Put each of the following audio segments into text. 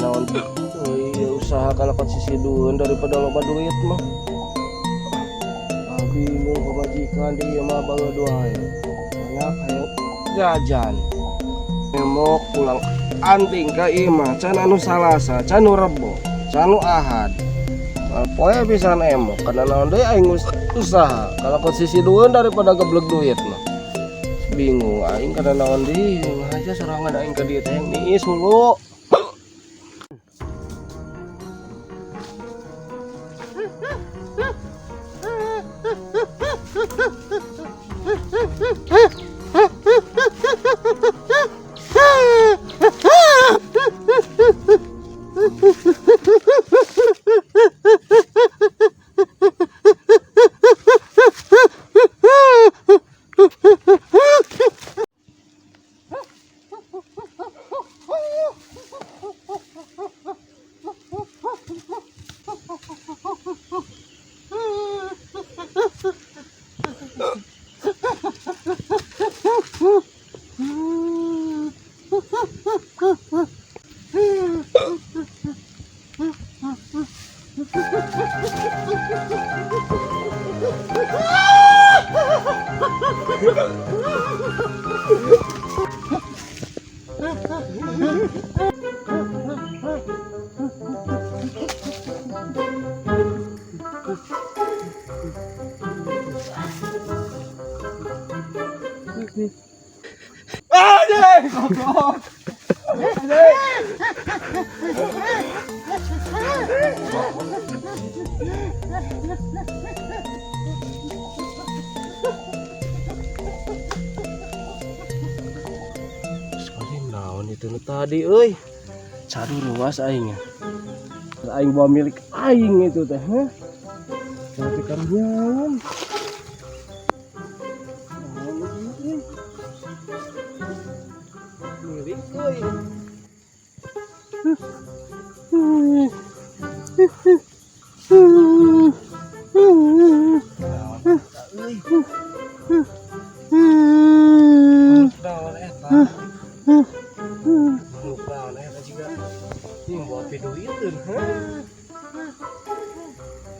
naon ya usaha kalakot sisidueun daripada loba duit mah. Bingung kebajikan dia mah bawa doa banyak kayak jajan emok pulang anting ka imah can anu salasa can anu rebo can anu ahad poe pisan emok karena naon deui aing usaha kalakot sisidueun daripada geblek duit mah. Bingung aing karena naon deui aja sorangan aing ka dieu teh niis hulu. Itu tadi euy cari luas aingnya aing bawa milik aing itu teh tapi kan jangan milik euy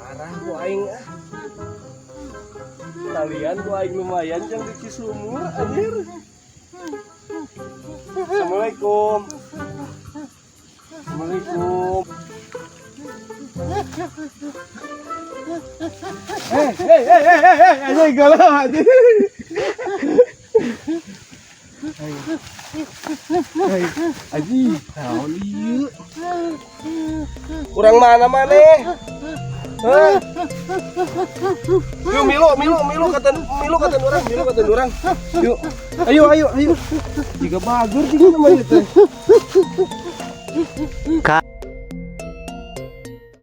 arah ku aing kalian ku aing lumayan yang di Cisumur anjir. Assalamualaikum. Assalamualaikum. Anjing galau anjing. Aji, naon ieu? Kurang mana maneh? Hah? Yuk milu katan urang. Yuk. Ayo. Jika bagur juga namanya teh.